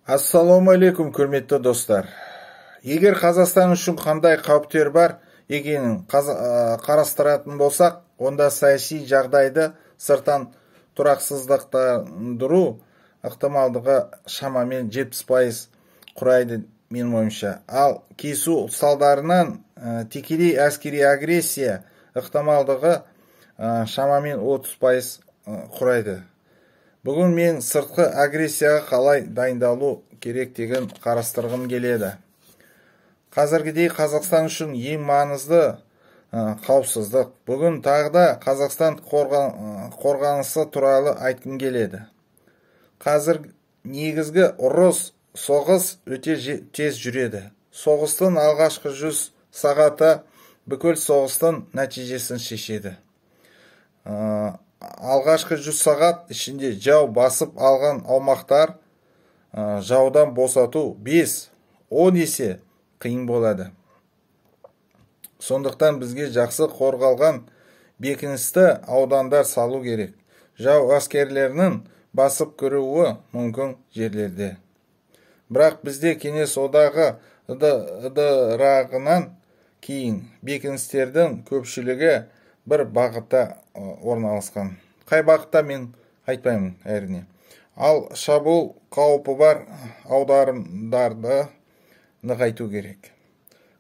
Ассалаумағалейкум, құрметті достар. Егер Қазақстан үшін қандай қауіптер бар екенін қарастыратын болсақ, онда саяси жағдайды сырттан тұрақсыздықтандыру ықтималдығы шамамен 70% құрайды менің ойымша. Ал кесу салдарынан тікелей әскери агрессия ықтималдығы шамамен 30% құрайды. Бүгін мен сыртқы агрессияға қалай дайындалу керек деген қарастырғым келеді. Қазіргідей Қазақстан үшін ең маңызды қауіпсіздік. Бүгін тағы да Қазақстан қорғанысы туралы айтқым келеді. Қазір негізгі ұрыс, соғыс өте тез жүреді. Соғыстың алғашқы 100 сағаты бүкіл соғыстың нәтижесін шешеді. Алғашқы 100 сағат ішінде жау басып алған аумақтар жаудан босату 5-10 есе қиын болады. Сондықтан бізге жақсы қорғалған бекіністі аудандар салу керек. Жау әскерлерінің басып кіруі мүмкін жерлерде. Бірақ бізде Кеңес одағы ыдырағынан кейін бекіністердің көпшілігі бір бағытта орналасқан. Қай бағытта мен айтпаймын әрине. Ал шабуыл қаупі бар аударымдарды нығайту керек.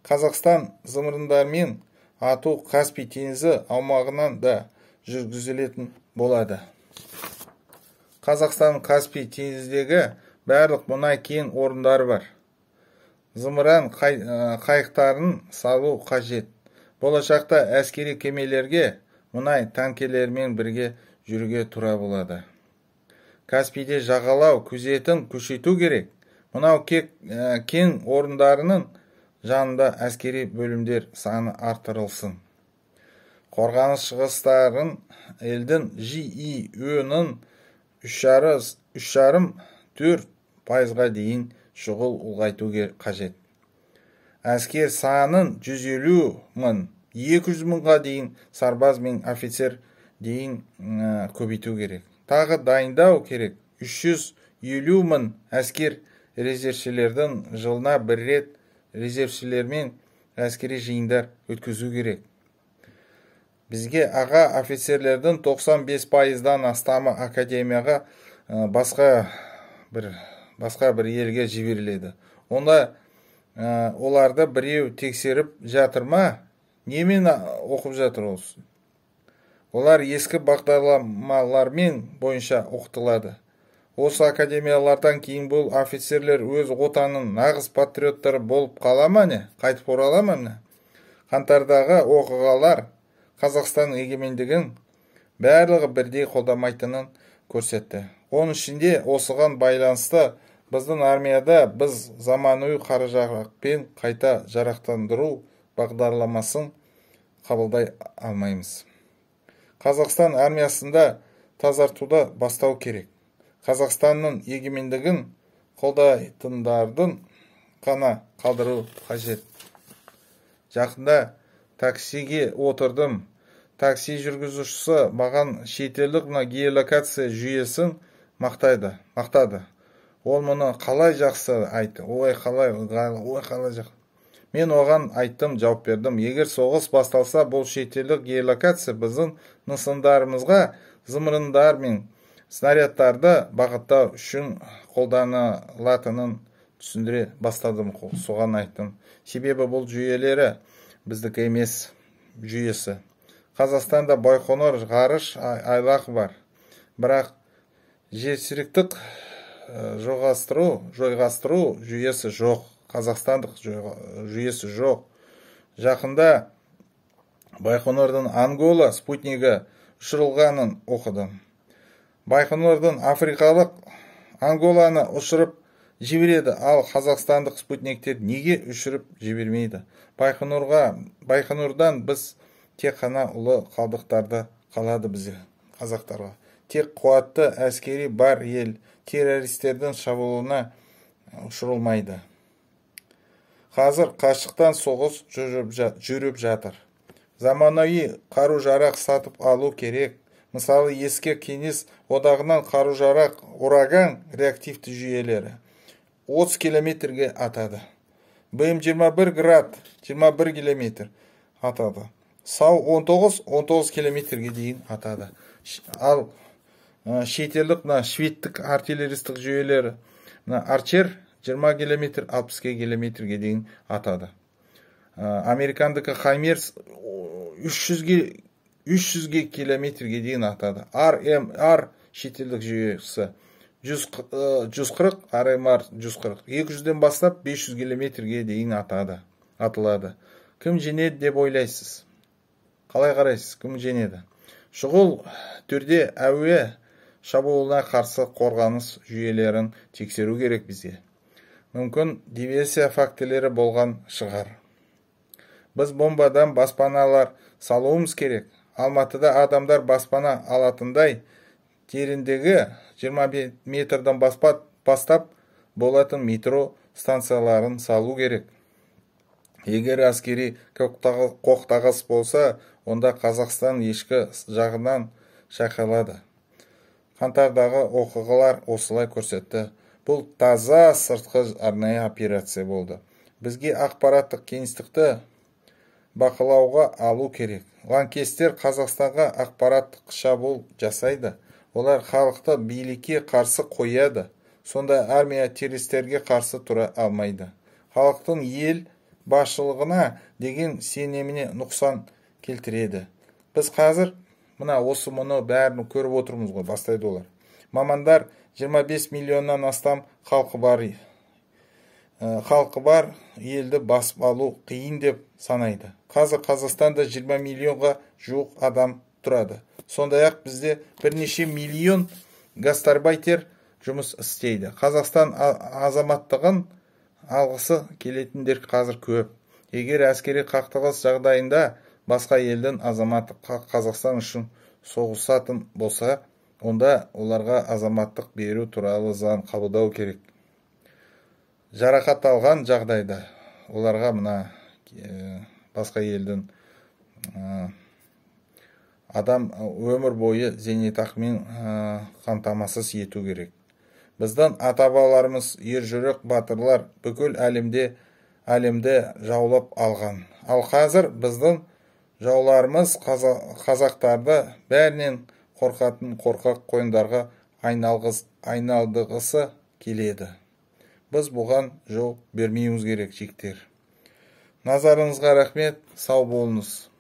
Қазақстан зымырандармен ату Каспий теңізі аумағынан да жүргізілетін болады. Қазақстан Каспий теңізіндегі барлық мұнай кен орындары бар. Зымыран қайықтарын салу қажет. Болашақта әскери кемелерге мұнай танкерлермен бірге жүруге тура болады. Каспийде жағалау күзетін күшейту керек. Мұнау кен орындарының жанында әскери бөлімдер саны артырылсын. Қорғаныс шығыстарын елдің ЖИИ-ның 3,5-4% дейін шұғыл ұлғайту қажет. Әскер санын 150 мың, 200 мыңға дейін сарбаз мен офицер дейін көбейту керек. Тағы дайындау керек. 350 мың әскер резервшілердің жылына бір рет резервшілермен әскери жиындар өткізу керек. Бізге аға офицерлердің 95%-дан астамы академияға басқа бір елге жіберіледі. Онда оларды біреу тексеріп жатыр ма? Немен оқып жатыр олсын? Олар ескі бағдарламалармен бойынша оқытылады. Осы академиялардан кейін бұл офицерлер өз отанның нағыз патриоттары болып қала ма не? Қайтып орала ма не? Қаңтардағы оқиғалар Қазақстан егемендігін барлығы бірдей қолдамайтынын көрсетті. Оның ішінде осыған байланысты біздің армияда біз заманауи қару-жарақпен қайта жарақтандыру бағдарламасын қабылдай алмаймыз. Қазақстан армиясында тазартуды бастау керек. Қазақстанның егемендігін қолдайтындардың қана қалдыру қажет. Жақында таксиге отырдым. Такси жүргізушісі маған шетелдік геолокация жүйесін мақтады. Ол мұны қалай жақсы айтты. Ой, қалай жақсы. Мен оған айттым, жауап бердім. Егер соғыс басталса, бұл шетелдік геолокация біздің нысандарымызға зымырандар мен снарядтарды бағыттау үшін қолданылатынын түсіндіре бастадым. Соған айттым. Себебі бұл жүйелері біздікі емес жүйесі. Қазақстанда Байқоңыр ғарыш айлағы бар. Бірақ жерсеріктік жойғастыру жүйесі жоқ. Қазақстандық жүйесі жоқ. Жақында Байқоңырдың Ангола спутнигі ұшырылғанын оқыдым. Байқоңырдың африкалық Анголаны ұшырып жібереді, ал қазақстандық спутниктер неге ұшырып жібермейді? Байқоңырдан біз тек қана ұлы қалдықтарды қалады бізге, қазақтарға. Тек қуатты әскери бар ел террористердің шабуылына ұшырылмайды. Қазір қашықтан соғыс жүріп жатыр. Заманауи қару-жарақ сатып алу керек. Мысалы, ескі Кеңес одағынан қару-жарақ ураган реактивті жүйелері. 30 километрге атады. БМ 21 град 21 километр атады. САУ 19 километрге дейін атады. Ал шетелдік шведтік артиллеристік жүйелері Арчер 20 километр 60 километрге дейін атады. Американдық Хаймерс 300 километрге дейін атады. РМР шетелдік жүйесі 140, РМР 140. 200-ден бастап 500 километрге дейін атылады. Кім жеңеді деп ойлайсыз? Қалай қарайсыз? Кім жеңеді? Шұғыл түрде әуе шабуылына қарсы қорғаныс жүйелерін тексеру керек бізге. Мүмкін диверсия фактілері болған шығар. Біз бомбадан баспаналар салуымыз керек. Алматыда адамдар баспана алатындай тереңдігі 20 метрден бастап болатын метро станцияларын салу керек. Егер әскери қоқтағыс болса, онда Қазақстан ешкі жағынан шайқалады. Қаңтардағы оқиғалар осылай көрсетті. Бұл таза сыртқы арнайы операция болды. Бізге ақпараттық кеңістікті бақылауға алу керек. Лаңкестер Қазақстанға ақпараттық шабуыл жасайды. Олар халықты билікке қарсы қояды. Сонда армия террористерге қарсы тұра алмайды. Халықтың ел басшылығына деген сеніміне нұқсан келтіреді. Біз қазір мұны бәрін көріп отырмыз ғой, бастайды олар. Мамандар 25 миллионнан астам халқы бар елді басып алу қиын деп санайды. Қазір Қазақстанда 20 миллионға жуық адам тұрады. Сондай-ақ бізде бірнеше миллион гастарбайтер жұмыс істейді. Қазақстан азаматтығын алғысы келетіндер қазір көп. Егер әскери қақтығыс жағдайында басқа елдің азаматы Қазақстан үшін соғысатын болса, онда оларға азаматтық беру туралы заң қабылдау керек. Жарақат алған жағдайда оларға басқа елдің адам өмір бойы зейнетақымен қамтамасыз ету керек. Біздің ата-бабаларымыз ержүрек батырлар бүкіл әлемді жаулап алған. Ал қазір біздің жауларымыз қазақтарды бәрінен қорқатын қорқақ қойындарға айналдырғысы келеді. Біз бұған жол бермеуіміз керек, жіктер. Назарыңызға рахмет, сау болыңыз.